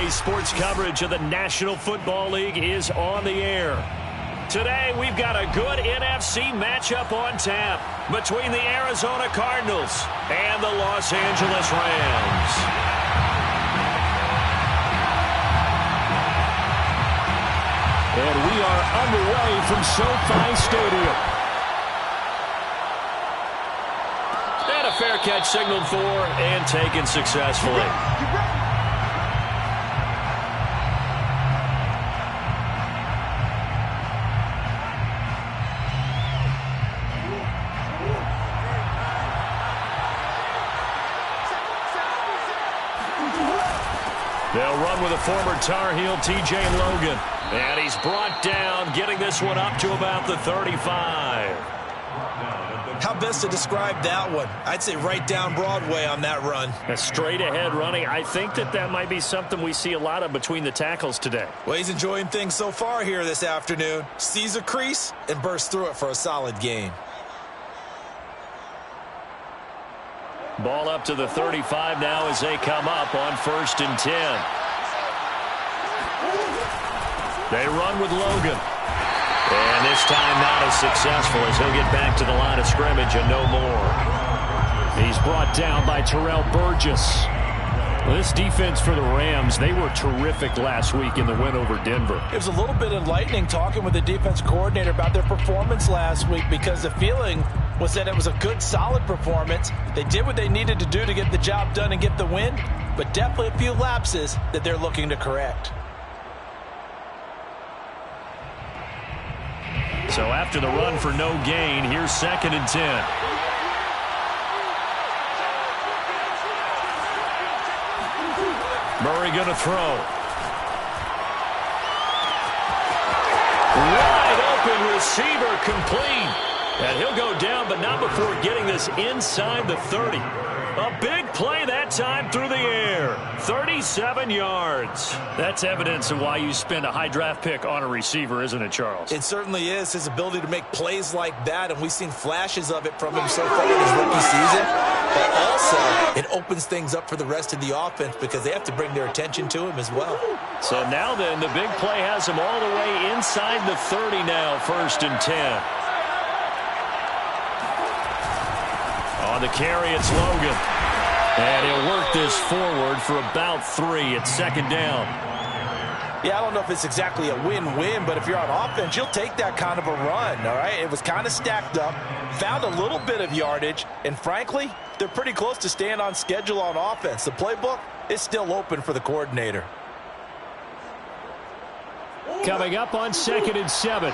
Today's sports coverage of the National Football League is on the air. Today, we've got a good NFC matchup on tap between the Arizona Cardinals and the Los Angeles Rams. And we are underway from SoFi Stadium. And a fair catch signaled for and taken successfully. They'll run with a former Tar Heel, T.J. Logan. And he's brought down, getting this one up to about the 35. How best to describe that one? I'd say right down Broadway on that run. A straight-ahead running. I think that might be something we see a lot of between the tackles today. Well, he's enjoying things so far here this afternoon. Sees a crease and bursts through it for a solid gain. Ball up to the 35 now as they come up on 1st and 10. They run with Logan. And this time not as successful as he'll get back to the line of scrimmage and no more. He's brought down by Terrell Burgess. Well, this defense for the Rams, they were terrific last week in the win over Denver. It was a little bit enlightening talking with the defense coordinator about their performance last week because the feeling was that it was a good, solid performance. They did what they needed to do to get the job done and get the win, but definitely a few lapses that they're looking to correct. So after the run for no gain, here's 2nd and 10. Murray going to throw. Wide open receiver complete. And he'll go down, but not before getting this inside the 30. A big play that time through the air. 37 yards. That's evidence of why you spend a high draft pick on a receiver, isn't it, Charles? It certainly is. His ability to make plays like that, and we've seen flashes of it from him so far in his rookie season. But also, it opens things up for the rest of the offense because they have to bring their attention to him as well. So now then, the big play has him all the way inside the 30 now, 1st and 10. On the carry, it's Logan. And he'll work this forward for about 3 at 2nd down. Yeah, I don't know if it's exactly a win-win, but if you're on offense, you'll take that kind of a run, all right? It was kind of stacked up, found a little bit of yardage, and frankly, they're pretty close to staying on schedule on offense. The playbook is still open for the coordinator. Coming up on 2nd and 7.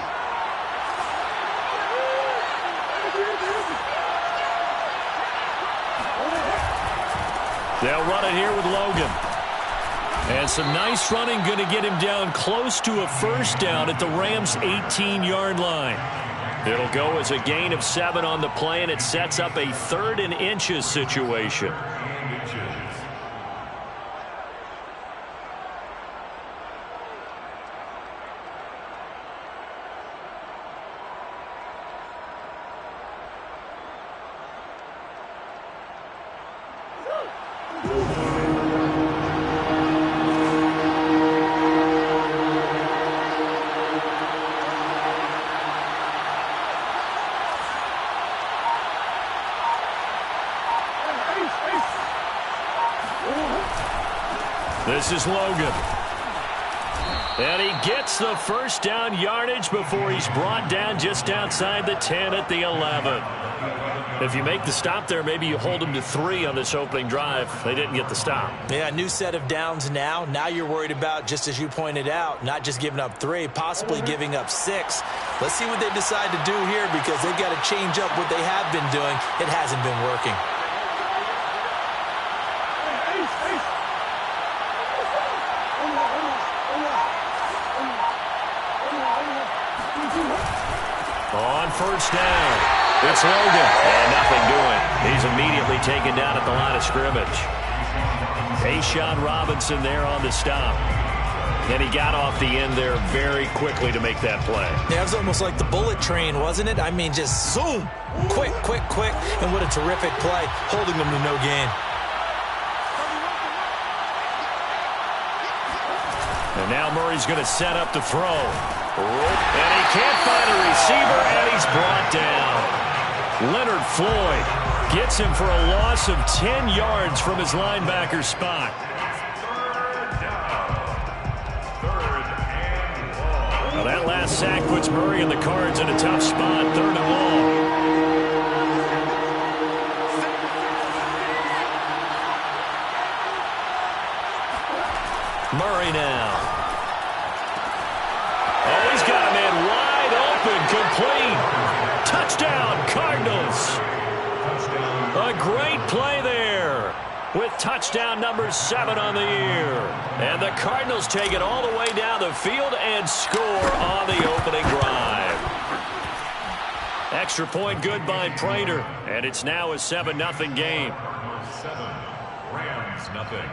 They'll run it here with Logan. And some nice running going to get him down close to a 1st down at the Rams' 18-yard line. It'll go as a gain of 7 on the play, and it sets up a 3rd and inches situation. This is Logan. And he gets the 1st down yardage before he's brought down just outside the 10 at the 11. If you make the stop there, maybe you hold them to 3 on this opening drive. They didn't get the stop. Yeah, new set of downs now. Now you're worried about, just as you pointed out, not just giving up 3, possibly giving up 6. Let's see what they decide to do here because they've got to change up what they have been doing. It hasn't been working. On 1st down, it's Logan. And nothing doing. He's immediately taken down at the line of scrimmage. A'Shawn Robinson there on the stop. And he got off the end there very quickly to make that play. Yeah, it was almost like the bullet train, wasn't it? I mean, just zoom. Quick, quick, quick. And what a terrific play, holding them to no gain. And now Murray's going to set up to throw. And he can't find a receiver, and he's brought down. Leonard Floyd gets him for a loss of 10 yards from his linebacker spot. Well, that last sack puts Murray and the Cards in a tough spot, 3rd and long. Murray now. Oh, he's got a man wide open, complete. Touchdown, Cardinals. A great play there with touchdown number 7 on the year. And the Cardinals take it all the way down the field and score on the opening drive. Extra point good by Prater, and it's now a 7-0 game. 7, Rams nothing.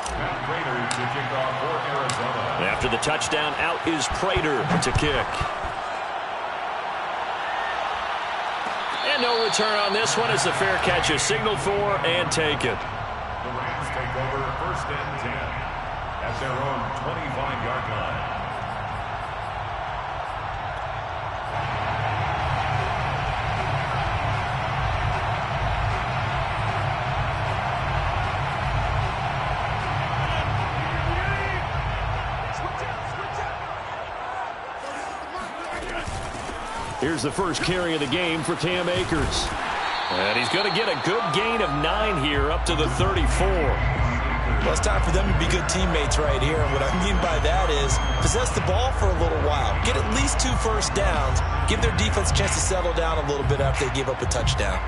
Prater to kick off for Arizona. After the touchdown, out is Prater to kick. And no return on this one as the fair catch is signaled for and taken. The Rams take over 1st and 10 at their own 25-yard line. Here's the first carry of the game for Cam Akers. And he's going to get a good gain of 9 here up to the 34. Well, it's time for them to be good teammates right here. And what I mean by that is possess the ball for a little while. Get at least 2 first downs. Give their defense a chance to settle down a little bit after they give up a touchdown.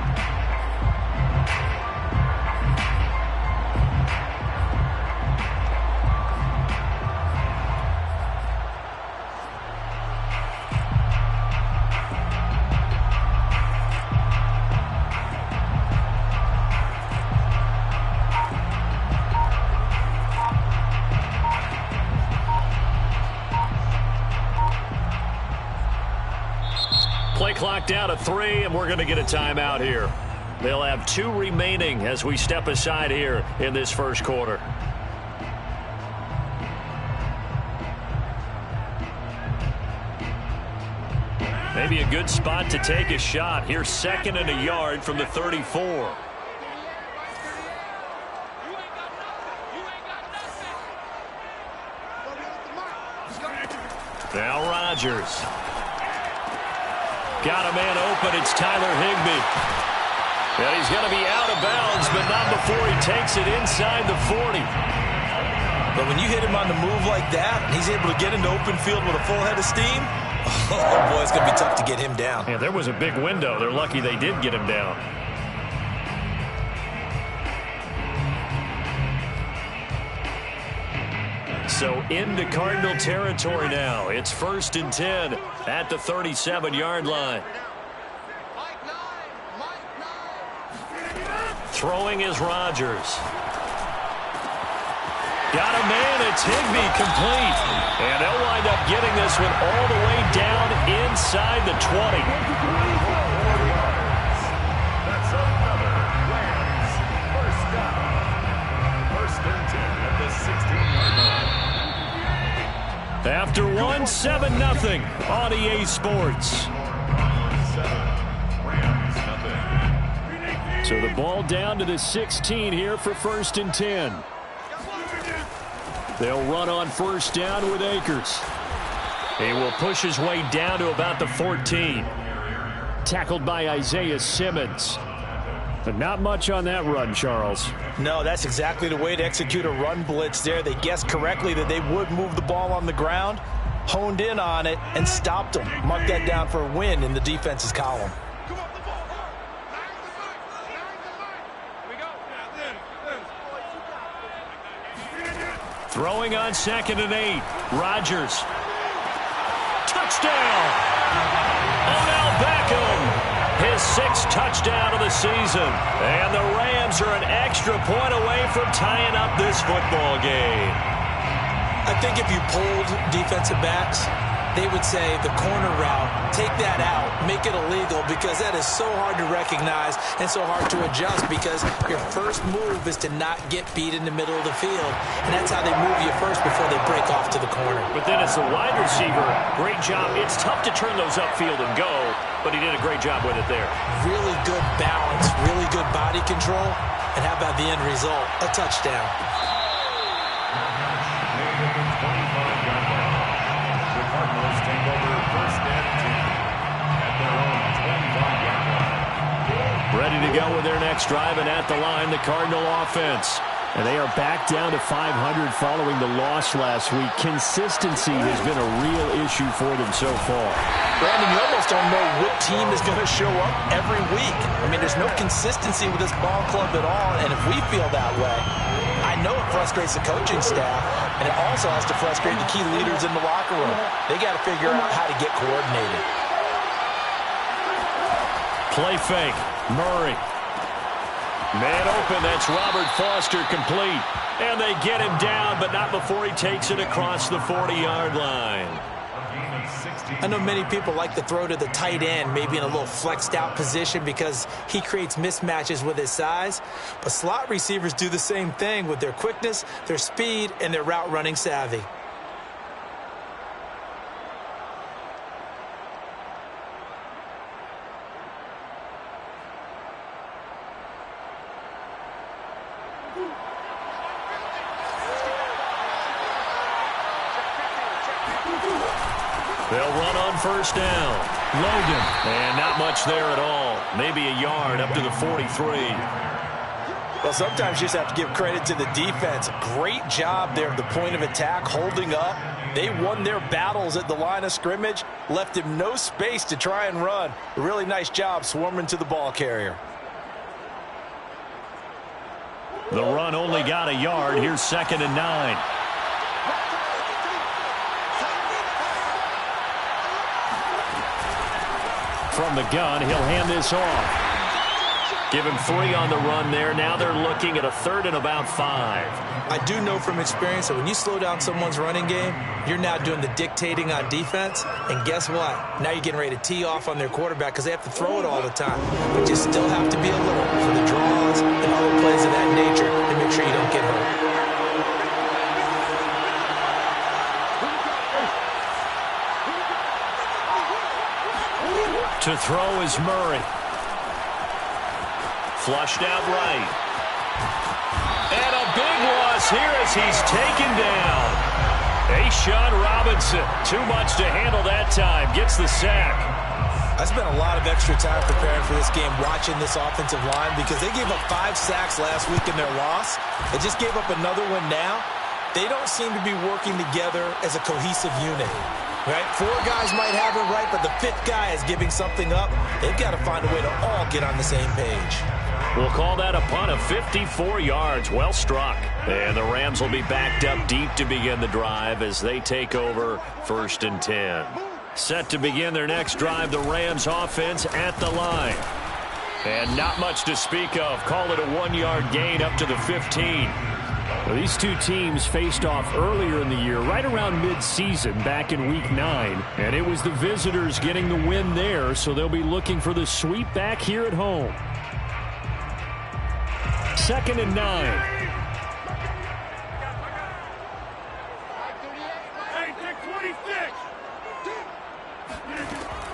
Play clock down to 3, and we're going to get a timeout here. They'll have 2 remaining as we step aside here in this first quarter. Maybe a good spot to take a shot. Here's 2nd and a yard from the 34. Now Rodgers. Got a man open. It's Tyler Higbee. And he's going to be out of bounds, but not before he takes it inside the 40. But when you hit him on the move like that, and he's able to get into open field with a full head of steam, oh, boy, it's going to be tough to get him down. Yeah, there was a big window. They're lucky they did get him down. So into Cardinal territory now. It's 1st and 10 at the 37-yard line. Throwing is Rodgers. Got a man. It's Higbee, complete. And they'll wind up getting this one all the way down inside the 20. That's another Rams first down. 1st and 10 at the 16-yard line. After 1, 7-0 on EA Sports. 7, Rams nothing. So the ball down to the 16 here for 1st and 10. They'll run on 1st down with Akers. He will push his way down to about the 14. Tackled by Isaiah Simmons. But not much on that run, Charles. No, that's exactly the way to execute a run blitz there. They guessed correctly that they would move the ball on the ground, honed in on it, and stopped them. Mark that down for a win in the defense's column. Throwing on 2nd and 8. Rodgers. Touchdown! Odell Beckham. His 6th touchdown of the season. And the Rams are an extra point away from tying up this football game. I think if you polled defensive backs, they would say the corner route, take that out, make it illegal, because that is so hard to recognize and so hard to adjust, because your first move is to not get beat in the middle of the field, and that's how they move you first before they break off to the corner. But then as the wide receiver, great job. It's tough to turn those upfield and go, but he did a great job with it there. Really good balance, really good body control, and how about the end result? A touchdown. Ready to go with their next drive, and at the line, the Cardinal offense. And they are back down to 500 following the loss last week. Consistency has been a real issue for them so far. Brandon, you almost don't know what team is going to show up every week. I mean, there's no consistency with this ball club at all, and if we feel that way, I know it frustrates the coaching staff, and it also has to frustrate the key leaders in the locker room. They got to figure out how to get coordinated. Play fake. Murray. Man open, that's Robert Foster, complete. And they get him down, but not before he takes it across the 40-yard line. I know many people like to throw to the tight end, maybe in a little flexed out position because he creates mismatches with his size. But slot receivers do the same thing with their quickness, their speed, and their route running savvy. They'll run on first down. Logan. And not much there at all. Maybe a yard up to the 43. Well, sometimes you just have to give credit to the defense. Great job there at the point of attack, holding up. They won their battles at the line of scrimmage, left him no space to try and run. A really nice job swarming to the ball carrier. The run only got a yard. Here's 2nd and 9. From the gun, he'll hand this off. Give him 3 on the run there. Now they're looking at a 3rd and about 5. I do know from experience that when you slow down someone's running game, you're now doing the dictating on defense. And guess what? Now you're getting ready to tee off on their quarterback because they have to throw it all the time. But you still have to be alert for the draws and other plays of that nature to make sure you don't get hurt. To throw is Murray. Flushed out right. And a big loss here as he's taken down. A'Shawn Robinson, too much to handle that time, gets the sack. I spent a lot of extra time preparing for this game, watching this offensive line, because they gave up 5 sacks last week in their loss. They just gave up another one now. They don't seem to be working together as a cohesive unit. Right? 4 guys might have it right, but the 5th guy is giving something up. They've got to find a way to all get on the same page. We'll call that a punt of 54 yards. Well struck. And the Rams will be backed up deep to begin the drive as they take over 1st and 10. Set to begin their next drive, the Rams offense at the line. And not much to speak of. Call it a 1-yard gain up to the 15. Well, these two teams faced off earlier in the year, right around mid-season, back in Week 9. And it was the visitors getting the win there, so they'll be looking for the sweep back here at home. 2nd and 9.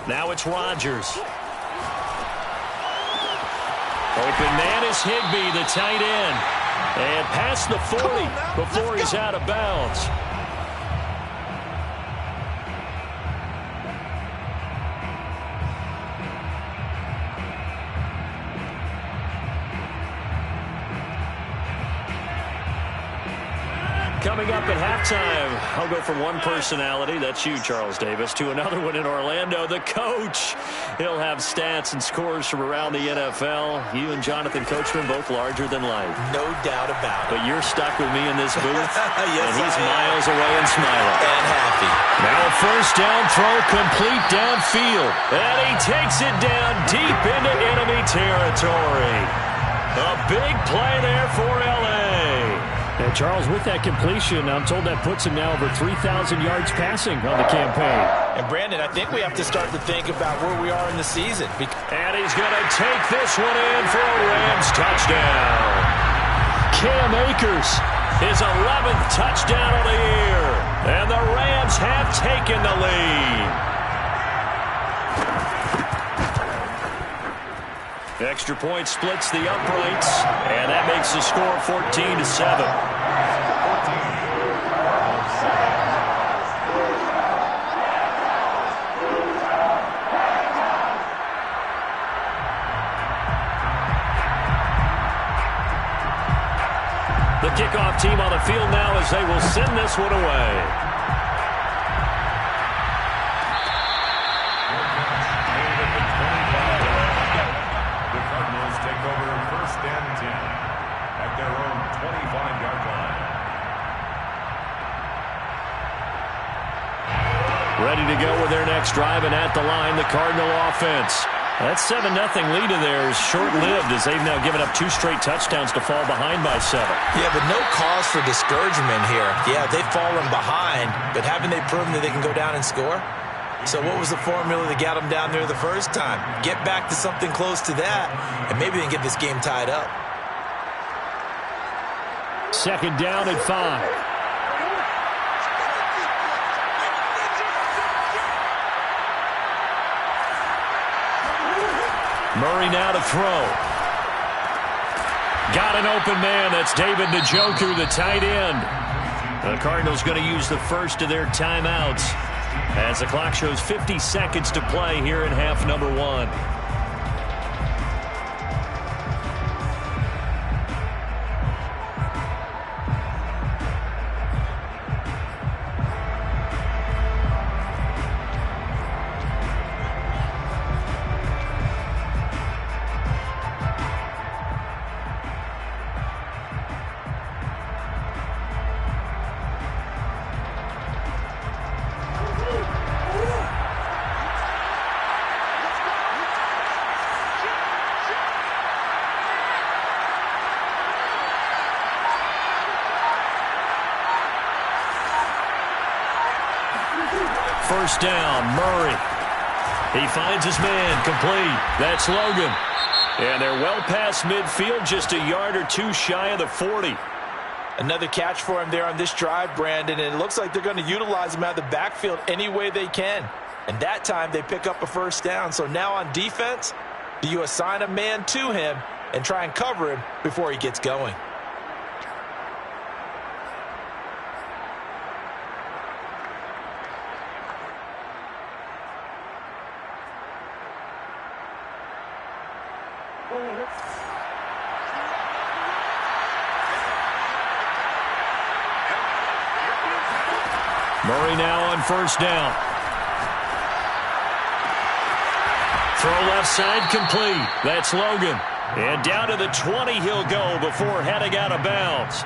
Now it's Rodgers. Open man is Higbee, the tight end. And past the 40 before he's out of bounds. Coming up at halftime, I'll go from one personality, that's you, Charles Davis, to another one in Orlando, the coach. He'll have stats and scores from around the NFL. You and Jonathan Coachman, both larger than life. No doubt about it. But you're stuck with me in this booth, yes, and he's miles away and smiling. And happy. Now a first down throw complete downfield. And he takes it down deep into enemy territory. A big play there for L.A. And Charles, with that completion, I'm told that puts him now over 3,000 yards passing on the campaign. And Brandon, I think we have to start to think about where we are in the season. And he's going to take this one in for a Rams touchdown. Cam Akers, his 11th touchdown of the year. And the Rams have taken the lead. Extra point splits the uprights, and that makes the score 14-7. The kickoff team on the field now as they will send this one away. Ready to go with their next drive, and at the line, the Cardinal offense. That 7-0 lead of theirs short-lived as they've now given up 2 straight touchdowns to fall behind by 7. Yeah, but no cause for discouragement here. Yeah, they've fallen behind, but haven't they proven that they can go down and score? So what was the formula that got them down there the first time? Get back to something close to that, and maybe they can get this game tied up. 2nd down and 5. Murray now to throw. Got an open man. That's David Njoku, the tight end. The Cardinals going to use the first of their timeouts as the clock shows 50 seconds to play here in half number 1. First down, Murray. He finds his man, complete. That's Logan. And they're well past midfield, just a yard or 2 shy of the 40. Another catch for him there on this drive, Brandon, and it looks like they're going to utilize him out of the backfield any way they can. And that time they pick up a first down. So now on defense, do you assign a man to him and try and cover him before he gets going? Murray now on first down. Throw left side complete. That's Logan. And down to the 20 he'll go before heading out of bounds.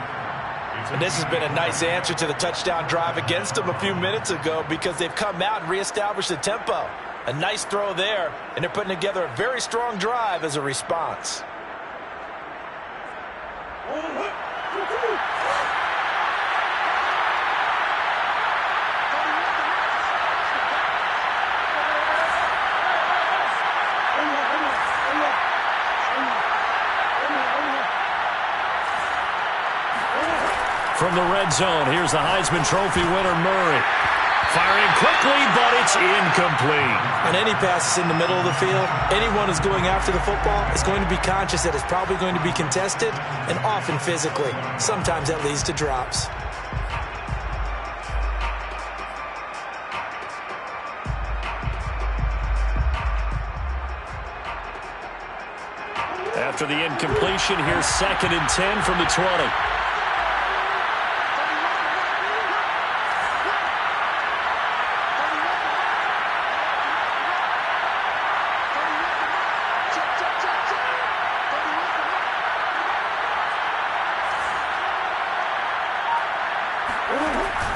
And this has been a nice answer to the touchdown drive against them a few minutes ago because they've come out and reestablished the tempo. A nice throw there, and they're putting together a very strong drive as a response. From the red zone, here's the Heisman Trophy winner, Murray. Firing quickly, but it's incomplete. On any passes in the middle of the field, anyone who's going after the football is going to be conscious that it's probably going to be contested and often physically. Sometimes that leads to drops. After the incompletion, here's 2nd and 10 from the 20.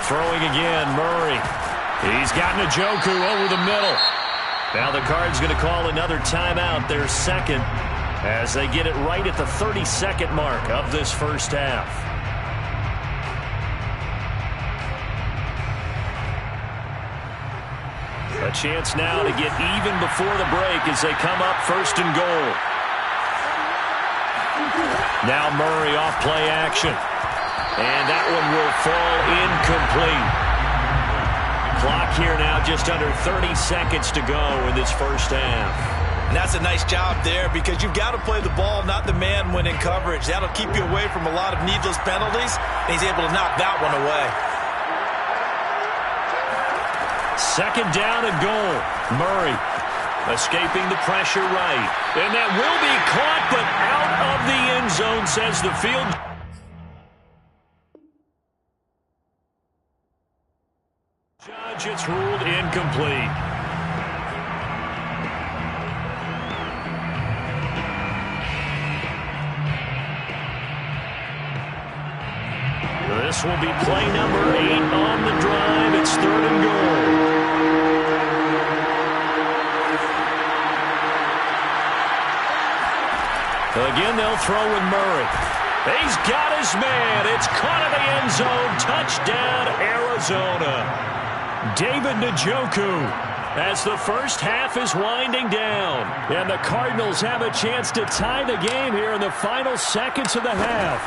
Throwing again, Murray. He's got Njoku over the middle. Now the Cards going to call another timeout, their 2nd, as they get it right at the 32nd mark of this first half. A chance now to get even before the break as they come up 1st and goal. Now Murray off play action. And that one will fall incomplete. Clock here now just under 30 seconds to go in this first half. And that's a nice job there because you've got to play the ball, not the man when in coverage. That'll keep you away from a lot of needless penalties, and he's able to knock that one away. 2nd down and goal. Murray escaping the pressure right. And that will be caught, but out of the end zone, says the field. Judge, it's ruled incomplete. This will be play number 8 on the drive. It's 3rd and goal. Again, they'll throw with Murray. He's got his man. It's caught in the end zone. Touchdown, Arizona. David Njoku as the first half is winding down. And the Cardinals have a chance to tie the game here in the final seconds of the half.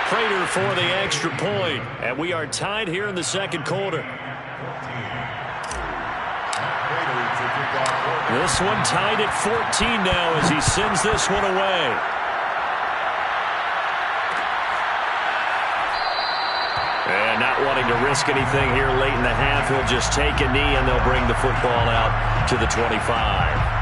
Prater for the extra point. And we are tied here in the 2nd quarter. This one tied at 14 now as he sends this one away. And not wanting to risk anything here late in the half, he'll just take a knee and they'll bring the football out to the 25.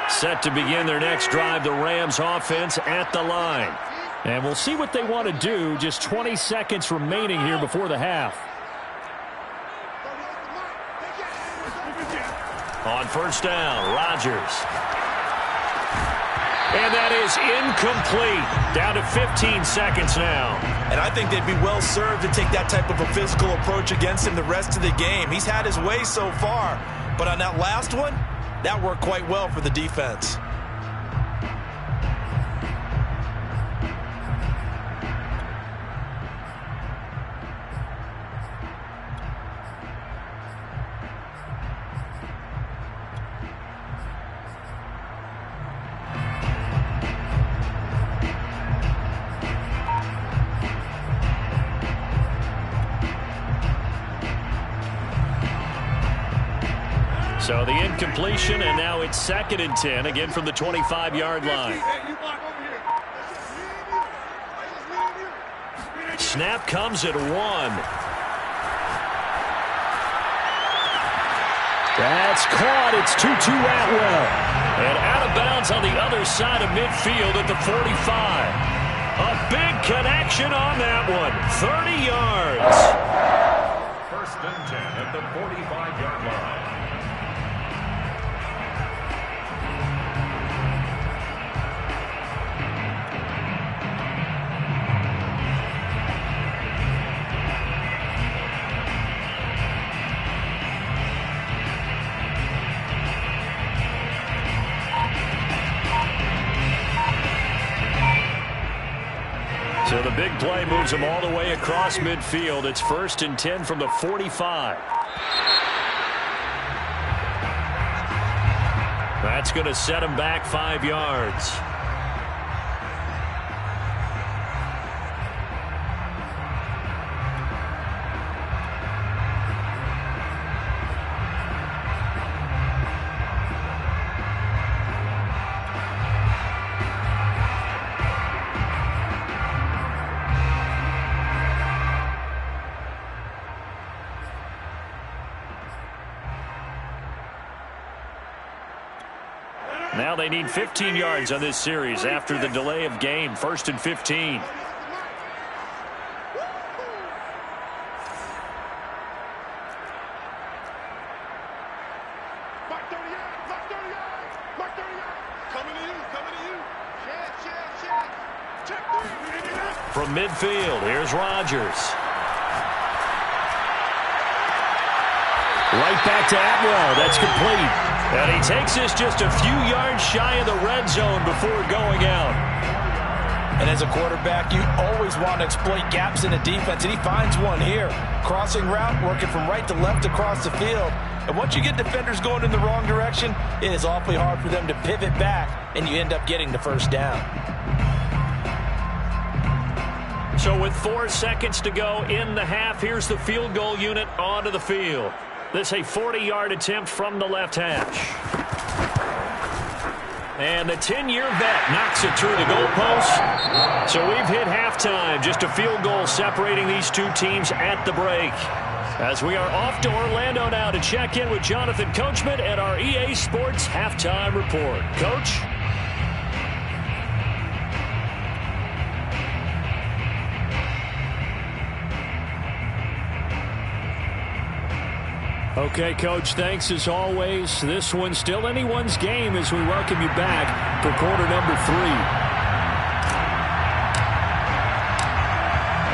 Set to begin their next drive, the Rams offense at the line. And we'll see what they want to do. Just 20 seconds remaining here before the half. On 1st down, Rodgers. And that is incomplete. Down to 15 seconds now. And I think they'd be well served to take that type of a physical approach against him the rest of the game. He's had his way so far, but on that last one, that worked quite well for the defense. So the incompletion, and now it's 2nd and 10, again from the 25-yard line. Snap comes at 1. That's caught. It's Tutu Atwell. And out of bounds on the other side of midfield at the 45. A big connection on that one. 30 yards. 1st and 10 at the 45-yard line. So the big play moves him all the way across midfield. It's 1st and 10 from the 45. That's going to set him back 5 yards. Now they need 15 yards on this series after the delay of game. 1st and 15. From midfield, here's Rodgers. Right back to Atwell. That's complete. And he takes this just a few yards shy of the red zone before going out. And as a quarterback, you always want to exploit gaps in a defense, and he finds one here. Crossing route, working from right to left across the field. And once you get defenders going in the wrong direction, it is awfully hard for them to pivot back, and you end up getting the first down. So with 4 seconds to go in the half, here's the field goal unit onto the field. This a 40-yard attempt from the left hash. And the 10-year vet knocks it through the goalpost. So we've hit halftime. Just a field goal separating these two teams at the break. As we are off to Orlando now to check in with Jonathan Coachman and our EA Sports Halftime Report. Coach? Okay, Coach, thanks as always. This one's still anyone's game as we welcome you back for quarter number 3.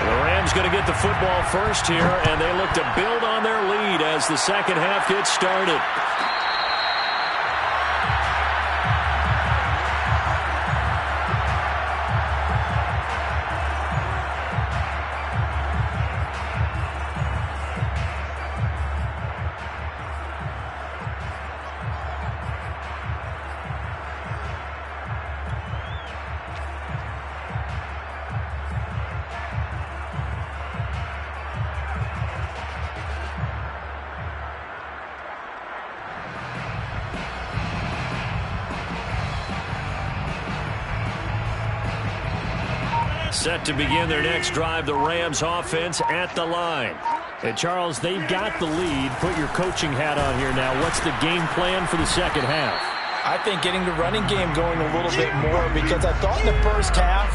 The Rams going to get the football first here, and they look to build on their lead as the second half gets started. Set to begin their next drive, the Rams offense at the line. And Charles, they've got the lead. Put your coaching hat on here now. What's the game plan for the second half? I think getting the running game going a little bit more, because I thought in the first half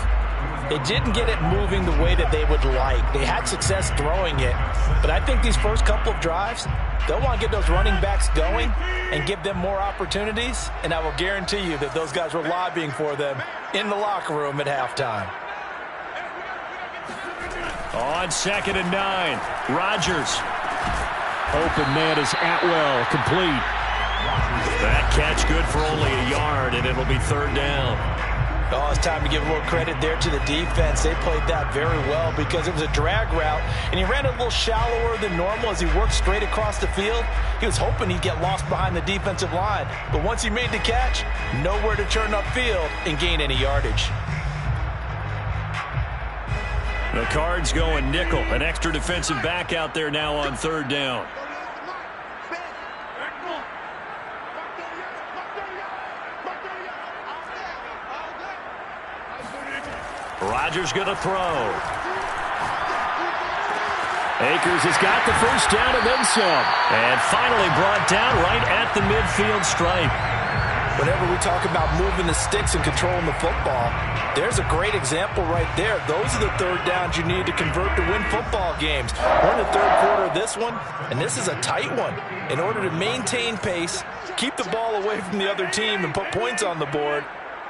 they didn't get it moving the way that they would like. They had success throwing it, but I think these first couple of drives, they'll want to get those running backs going and give them more opportunities, and I will guarantee you that those guys were lobbying for them in the locker room at halftime. On 2nd and 9, Rodgers. Open man is Atwell, complete. That catch good for only a yard, and it'll be 3rd down. Oh, it's time to give a little credit there to the defense. They played that very well because it was a drag route, and he ran a little shallower than normal as he worked straight across the field. He was hoping he'd get lost behind the defensive line, but once he made the catch, nowhere to turn upfield and gain any yardage. The Cards going nickel. An extra defensive back out there now on 3rd down. Rodgers going to throw. Akers has got the first down and then some. And finally brought down right at the midfield stripe. Whenever we talk about moving the sticks and controlling the football, there's a great example right there. Those are the 3rd downs you need to convert to win football games. We're in the 3rd quarter of this one, and this is a tight one. In order to maintain pace, keep the ball away from the other team, and put points on the board,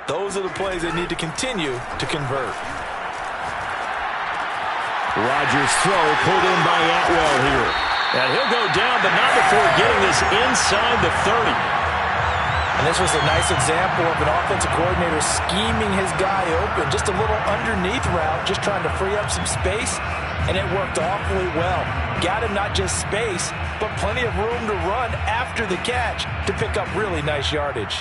those are the plays they need to continue to convert. Rodgers' throw pulled in by Atwell here. And he'll go down, but not before getting this inside the 30. And this was a nice example of an offensive coordinator scheming his guy open. Just a little underneath route, just trying to free up some space, and it worked awfully well. Got him not just space, but plenty of room to run after the catch to pick up really nice yardage.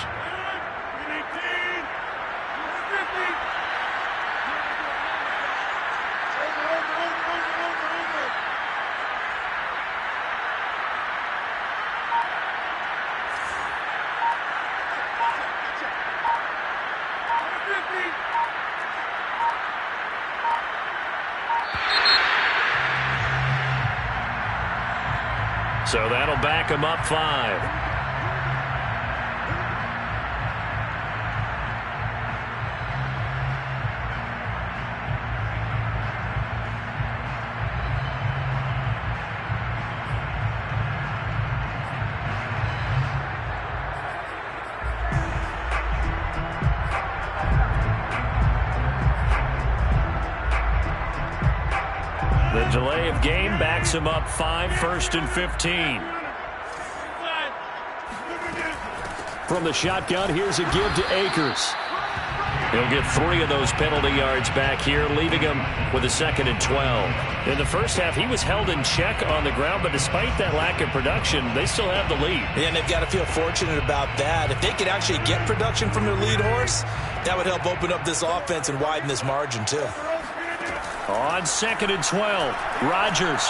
So that'll back him up 5. delay of game backs him up 5, 1st and 15. From the shotgun, here's a give to Akers. He'll get 3 of those penalty yards back here, leaving him with a 2nd and 12. In the first half, he was held in check on the ground, but despite that lack of production, they still have the lead. Yeah, and they've got to feel fortunate about that. If they could actually get production from their lead horse, that would help open up this offense and widen this margin, too. On 2nd and 12, Rodgers.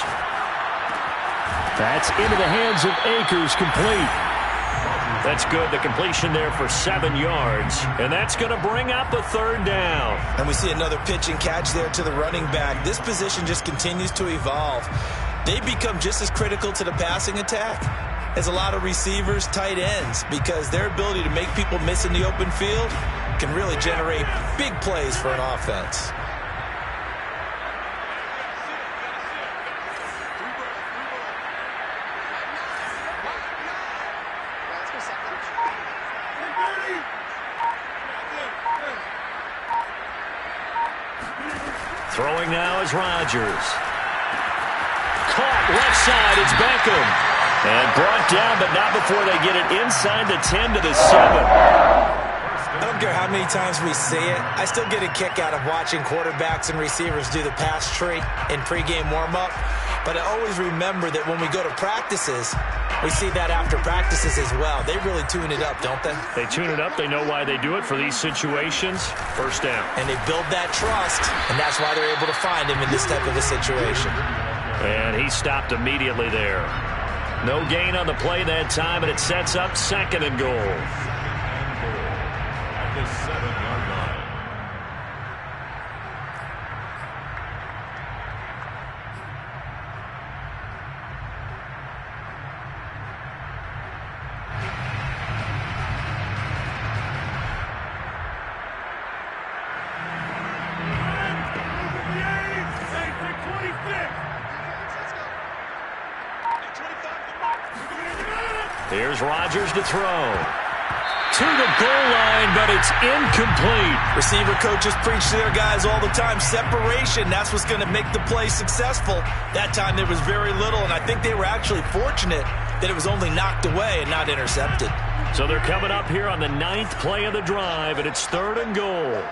That's into the hands of Akers, complete. That's good. The completion there for 7 yards. And that's going to bring up a 3rd down. And we see another pitch and catch there to the running back. This position just continues to evolve. They become just as critical to the passing attack as a lot of receivers, tight ends, because their ability to make people miss in the open field can really generate big plays for an offense. Throwing now is Rodgers. Caught left side. It's Beckham. And brought down, but not before they get it inside the 10 to the 7. I don't care how many times we see it. I still get a kick out of watching quarterbacks and receivers do the pass tree in pregame warm-up. But I always remember that when we go to practices, we see that after practices as well. They really tune it up, don't they? They tune it up. They know why they do it for these situations. 1st down. And they build that trust, and that's why they're able to find him in this type of a situation. And he stopped immediately there. No gain on the play that time, and it sets up 2nd and goal. At the 7-yard line. Here's Rodgers to throw. To the goal line, but it's incomplete. Receiver coaches preach to their guys all the time. Separation, that's what's going to make the play successful. That time there was very little, and I think they were actually fortunate that it was only knocked away and not intercepted. So they're coming up here on the 9th play of the drive, and it's 3rd and goal.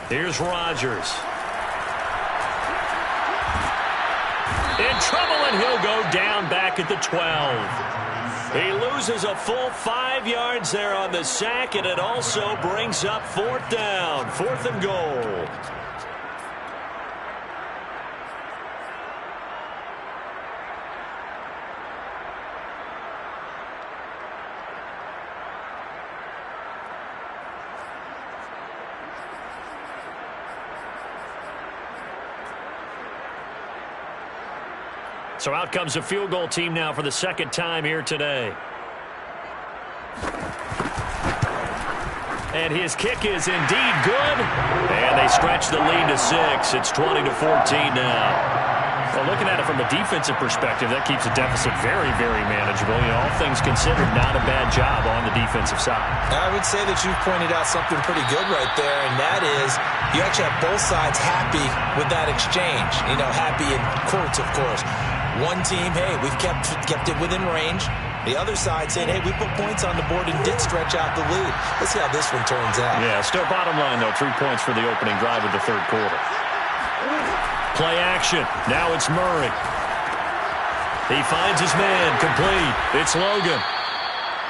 Here's Rodgers. In trouble, and he'll go down back at the 12. He loses a full 5 yards there on the sack, and it also brings up 4th down, 4th and goal. So out comes a field goal team now for the 2nd time here today. And his kick is indeed good. And they stretch the lead to 6. It's 20-14 now. Well, looking at it from a defensive perspective, that keeps the deficit very, very manageable. You know, all things considered, not a bad job on the defensive side. I would say that you've pointed out something pretty good right there, and that is you actually have both sides happy with that exchange. You know, happy in quotes, of course. One team, hey, we've kept it within range. The other side saying, hey, we put points on the board and did stretch out the lead. Let's see how this one turns out. Yeah, still bottom line, though, 3 points for the opening drive of the 3rd quarter. Play action. Now it's Murray. He finds his man. Complete. It's Logan.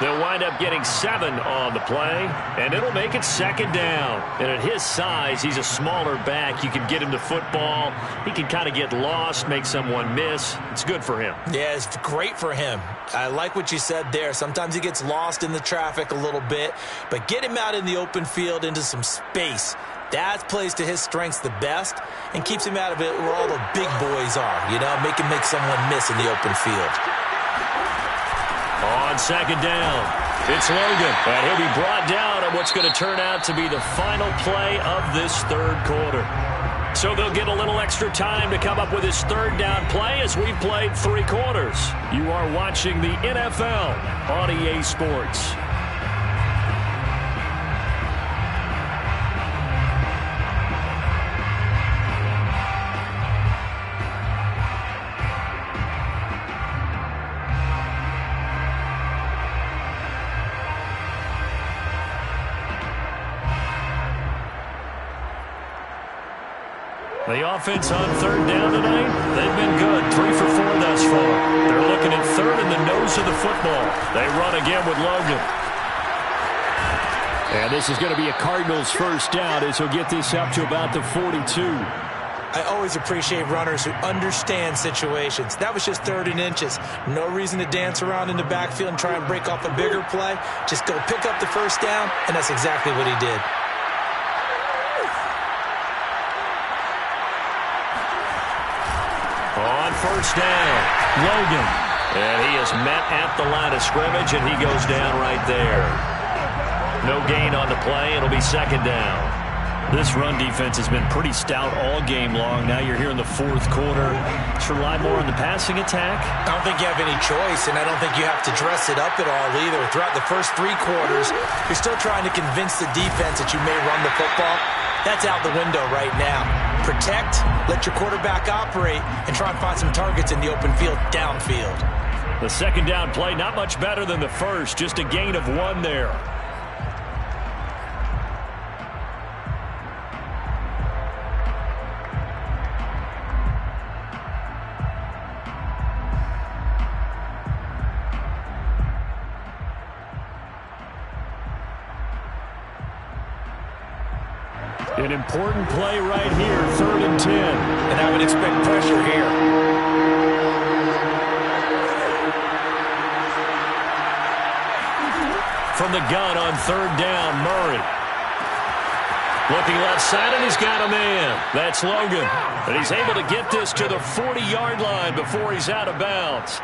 They'll wind up getting 7 on the play, and it'll make it 2nd down. And at his size, he's a smaller back. You can get him to football. He can kind of get lost, make someone miss. It's good for him. Yeah, it's great for him. I like what you said there. Sometimes he gets lost in the traffic a little bit, but get him out in the open field into some space. That plays to his strengths the best and keeps him out of it where all the big boys are, you know, make someone miss in the open field. On 2nd down, it's Logan, and he'll be brought down on what's going to turn out to be the final play of this 3rd quarter. So they'll get a little extra time to come up with his third down play as we've played 3 quarters. You are watching the NFL on EA Sports. The offense on third down tonight, they've been good. 3 for 4 thus far. They're looking at third in the nose of the football. They run again with Logan. And this is going to be a Cardinals first down as he'll get this up to about the 42. I always appreciate runners who understand situations. That was just 3rd and inches. No reason to dance around in the backfield and try and break off a bigger play. Just go pick up the first down, and that's exactly what he did. On first down, Logan. And he is met at the line of scrimmage, and he goes down right there. No gain on the play. It'll be second down. This run defense has been pretty stout all game long. Now you're here in the 4th quarter. To rely more on the passing attack? I don't think you have any choice, and I don't think you have to dress it up at all either. Throughout the first 3 quarters, you're still trying to convince the defense that you may run the football. That's out the window right now. Protect, let your quarterback operate, and try and find some targets in the open field downfield. The second down play, not much better than the first. Just a gain of 1 there. An important play right here, 3rd and 10. And I would expect pressure here. From the gun on 3rd down, Murray. Looking left side, and he's got a man. That's Logan. And he's able to get this to the 40-yard line before he's out of bounds.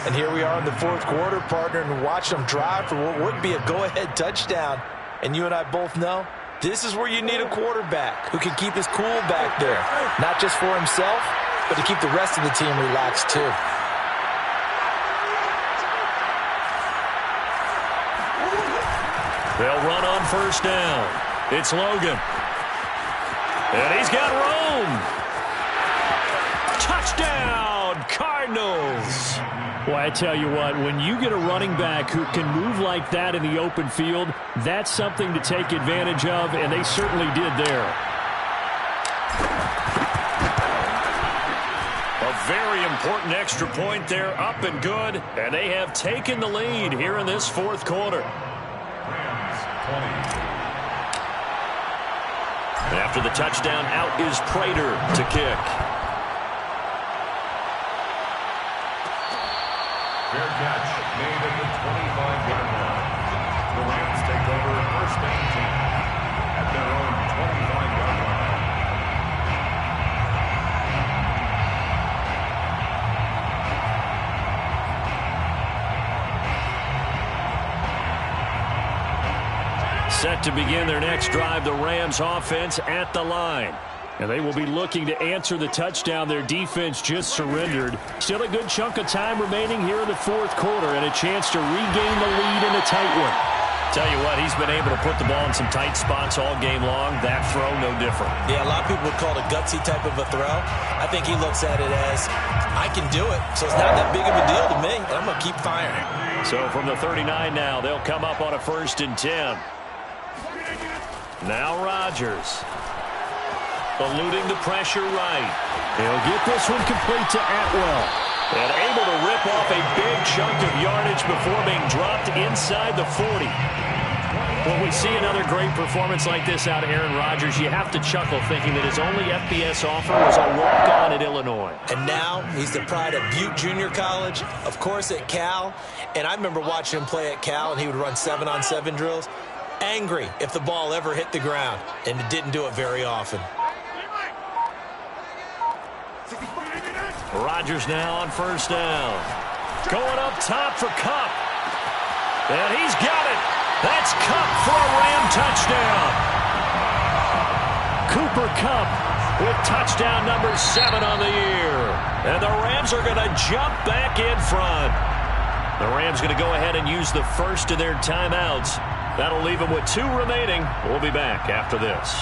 And here we are in the 4th quarter, partner, and watch them drive for what would be a go-ahead touchdown. And you and I both know this is where you need a quarterback who can keep his cool back there. Not just for himself, but to keep the rest of the team relaxed too. They'll run on first down. It's Logan. And he's got room. Touchdown, Cardinals. Well, I tell you what, when you get a running back who can move like that in the open field, that's something to take advantage of, and they certainly did there. A very important extra point there, up and good, and they have taken the lead here in this 4th quarter. And after the touchdown, out is Prater to kick. Fair catch made at the 25-yard line. The Rams take over 1st and 10 at their own 25-yard line. Set to begin their next drive, the Rams offense at the line. And they will be looking to answer the touchdown their defense just surrendered. Still a good chunk of time remaining here in the 4th quarter and a chance to regain the lead in a tight one. Tell you what, he's been able to put the ball in some tight spots all game long. That throw, no different. Yeah, a lot of people would call it a gutsy type of a throw. I think he looks at it as, I can do it, so it's not that big of a deal to me, and I'm going to keep firing. So from the 39 now, they'll come up on a 1st and 10. Now Rodgers. Eluding the pressure right. He'll get this one complete to Atwell. And able to rip off a big chunk of yardage before being dropped inside the 40. When we see another great performance like this out of Aaron Rodgers, you have to chuckle thinking that his only FBS offer was a walk-on at Illinois. And now he's the pride of Butte Junior College, of course at Cal. And I remember watching him play at Cal, and he would run 7-on-7 drills. Angry if the ball ever hit the ground, and it didn't do it very often. Rodgers now on 1st down. Going up top for Kupp. And he's got it. That's Kupp for a Ram touchdown. Cooper Kupp with touchdown number 7 on the year. And the Rams are going to jump back in front. The Rams going to go ahead and use the first of their timeouts. That'll leave them with 2 remaining. We'll be back after this.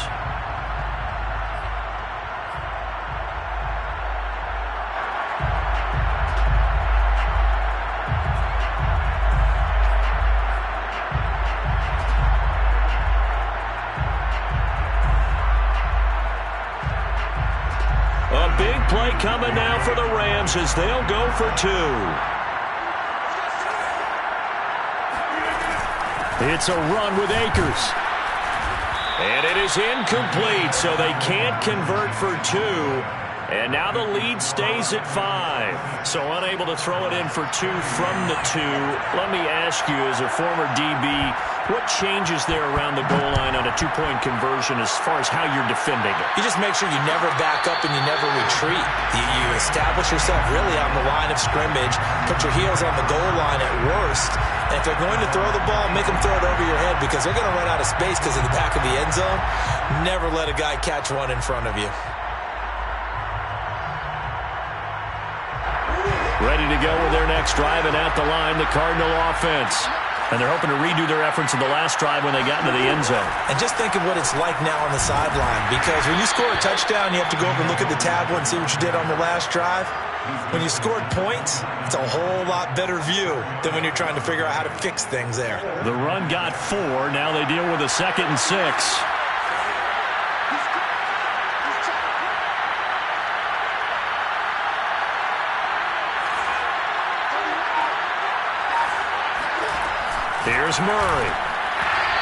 A big play coming now for the Rams as they'll go for 2. It's a run with Akers. And it is incomplete, so they can't convert for 2. And now the lead stays at 5. So unable to throw it in for 2 from the 2. Let me ask you, as a former DB, what changes there around the goal line on a 2-point conversion as far as how you're defending it? You just make sure you never back up and you never retreat. You establish yourself really on the line of scrimmage, put your heels on the goal line at worst. And if they're going to throw the ball, make them throw it over your head because they're going to run out of space because of the back of the end zone. Never let a guy catch one in front of you. Ready to go with their next drive, and at the line, the Cardinal offense. And they're hoping to redo their efforts in the last drive when they got into the end zone. And just think of what it's like now on the sideline, because when you score a touchdown, you have to go up and look at the tablet and see what you did on the last drive. When you scored points, it's a whole lot better view than when you're trying to figure out how to fix things there. The run got 4. Now they deal with a 2nd and 6. Here's Murray.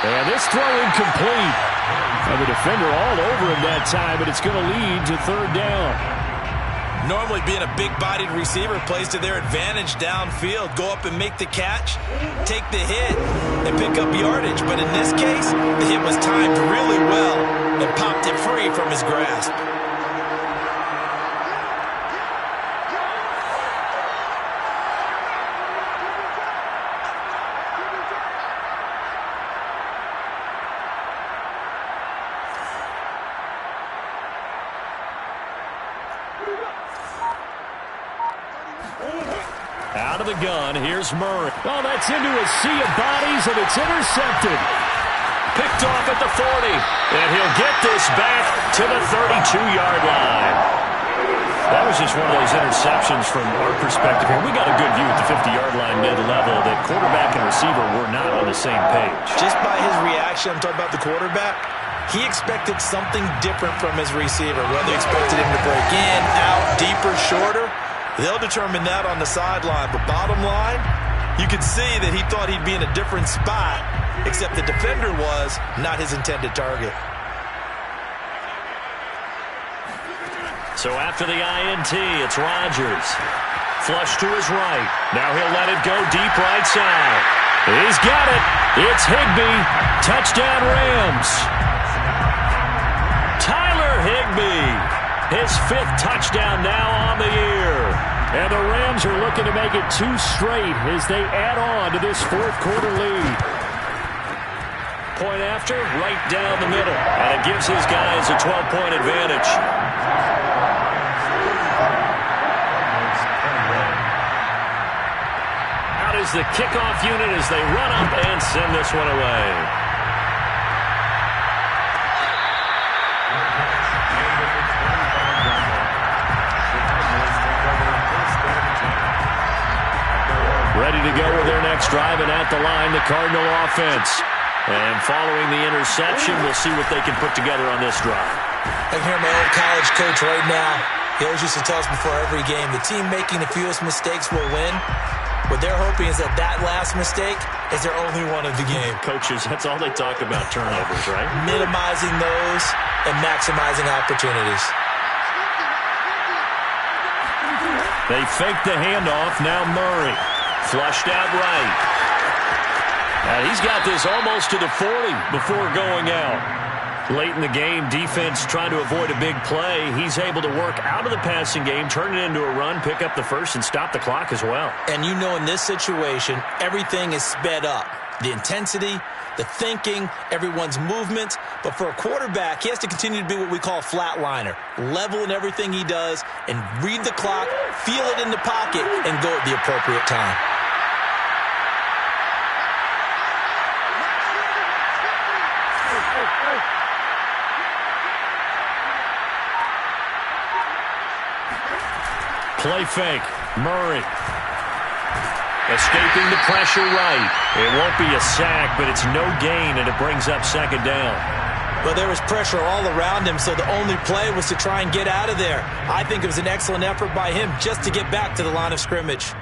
And this throw incomplete. And the defender all over him that time, but it's going to lead to 3rd down. Normally being a big-bodied receiver plays to their advantage downfield. Go up and make the catch, take the hit, and pick up yardage. But in this case, the hit was timed really well and popped it free from his grasp. Out of the gun, here's Murray. Oh, that's into a sea of bodies, and it's intercepted. Picked off at the 40, and he'll get this back to the 32-yard line. That was just one of those interceptions from our perspective here. We got a good view at the 50-yard line mid-level that quarterback and receiver were not on the same page. Just by his reaction, I'm talking about the quarterback, he expected something different from his receiver, whether he expected him to break in, out, deeper, shorter. They'll determine that on the sideline. But bottom line, you could see that he thought he'd be in a different spot, except the defender was not his intended target. So after the INT, it's Rodgers. Flush to his right. Now he'll let it go deep right side. He's got it. It's Higbee. Touchdown Rams. Tyler Higbee. His 5th touchdown now on the year. And the Rams are looking to make it 2 straight as they add on to this 4th quarter lead. Point after, right down the middle. And it gives his guys a 12-point advantage. Out is the kickoff unit as they run up and send this one away. Ready to go with their next drive, and at the line, the Cardinal offense. And following the interception, we'll see what they can put together on this drive. I can hear my old college coach right now. He always used to tell us before every game, the team making the fewest mistakes will win. What they're hoping is that that last mistake is their only one of the game. Coaches, that's all they talk about, turnovers, right? Minimizing those and maximizing opportunities. They fake the handoff. Now Murray. Flushed out right. And he's got this almost to the 40 before going out. Late in the game, defense trying to avoid a big play. He's able to work out of the passing game, turn it into a run, pick up the first, and stop the clock as well. And you know in this situation, everything is sped up. the intensity, the thinking, everyone's movement. But for a quarterback, he has to continue to be what we call a flatliner, level in everything he does, and read the clock, feel it in the pocket, and go at the appropriate time. Play fake. Murray. Escaping the pressure right. It won't be a sack, but it's no gain, and it brings up second down. But there was pressure all around him, so the only play was to try and get out of there. I think it was an excellent effort by him just to get back to the line of scrimmage.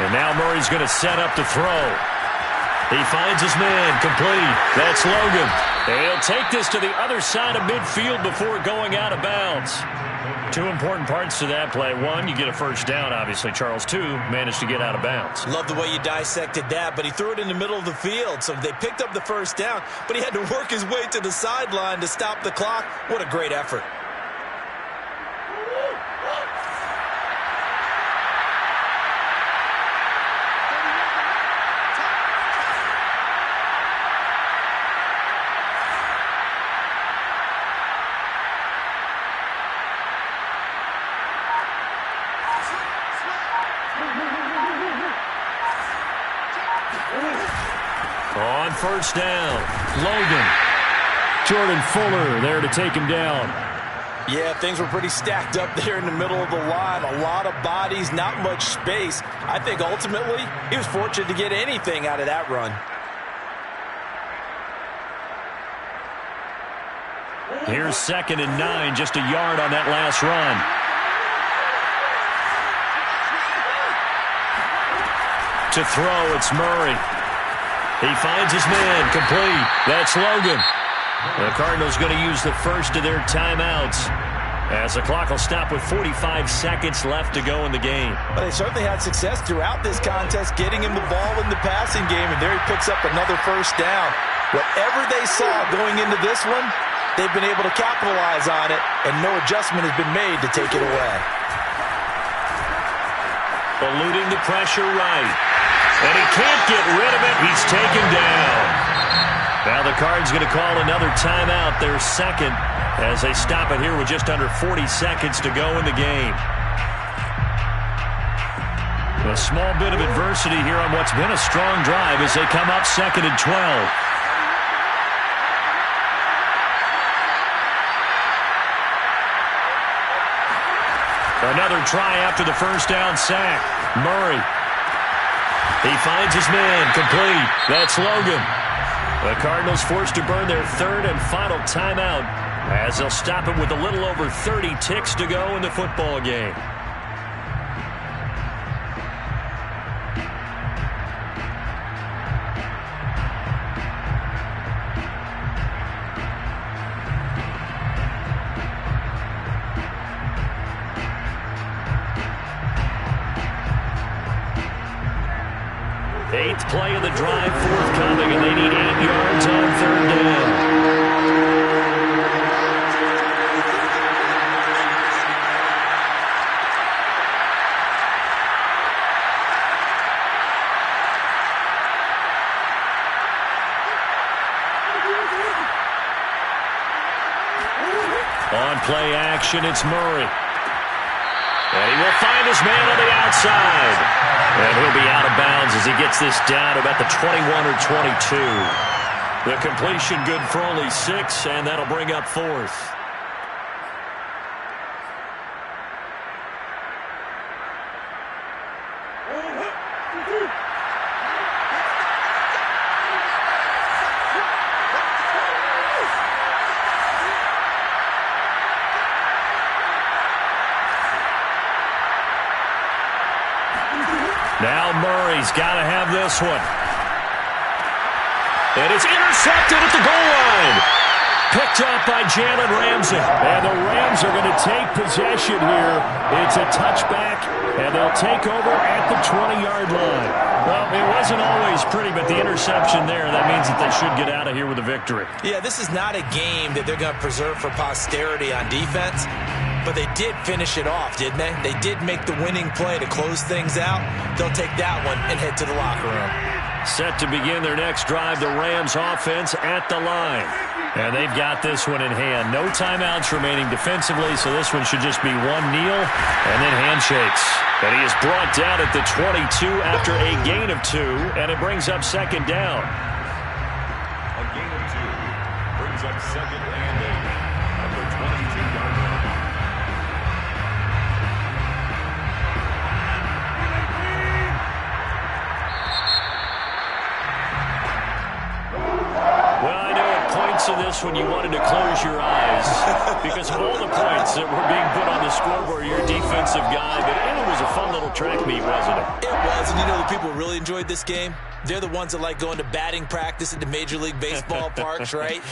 And now Murray's going to set up to throw. He finds his man, complete. That's Logan. He'll take this to the other side of midfield before going out of bounds. Two important parts to that play. One, you get a first down, obviously, Charles. Two, managed to get out of bounds. Love the way you dissected that, but he threw it in the middle of the field. So they picked up the first down, but he had to work his way to the sideline to stop the clock. What a great effort. On first down, Logan. Jordan Fuller there to take him down. Yeah, things were pretty stacked up there in the middle of the line. A lot of bodies, not much space. I think ultimately he was fortunate to get anything out of that run. Here's 2nd and 9, just a yard on that last run. To throw, it's Murray. He finds his man, complete. That's Logan. The Cardinals going to use the first of their timeouts as the clock will stop with 45 seconds left to go in the game. Well, they certainly had success throughout this contest, getting him the ball in the passing game, and there he picks up another first down. Whatever they saw going into this one, they've been able to capitalize on it, and no adjustment has been made to take it away. Eluding the pressure right. And he can't get rid of it. He's taken down. Now the Cards going to call another timeout, their second, as they stop it here with just under 40 seconds to go in the game. A small bit of adversity here on what's been a strong drive as they come up 2nd and 12. Another try after the first down sack. Murray. He finds his man, complete. That's Logan. The Cardinals forced to burn their 3rd and final timeout as they'll stop it with a little over 30 ticks to go in the football game. Eighth play of the drive forthcoming, and they need 8 yards on 3rd down. On play action, it's Murray. And he will find his man on the outside. And he'll be out of bounds as he gets this down to about the 21 or 22. The completion good for only 6, and that'll bring up 4th. Now Murray's got to have this one. And it's intercepted at the goal line. Picked up by Jalen Ramsey. And the Rams are going to take possession here. It's a touchback, and they'll take over at the 20-yard line. Well, it wasn't always pretty, but the interception there, that means that they should get out of here with a victory. Yeah, this is not a game that they're going to preserve for posterity on defense. But they did finish it off, didn't they? They did make the winning play to close things out. They'll take that one and head to the locker room. Set to begin their next drive, the Rams offense at the line. And they've got this one in hand. No timeouts remaining defensively, so this one should just be one kneel and then handshakes. And he is brought down at the 22 after a gain of 2, and it brings up second down. A gain of 2 brings up second and 8 at the 22-yard line. To this when you wanted to close your eyes because of all the points that were being put on the scoreboard, your defensive guy, but it was a fun little track meet, wasn't it? It was, and you know the people who really enjoyed this game? They're the ones that like going to batting practice at the Major League Baseball parks, right?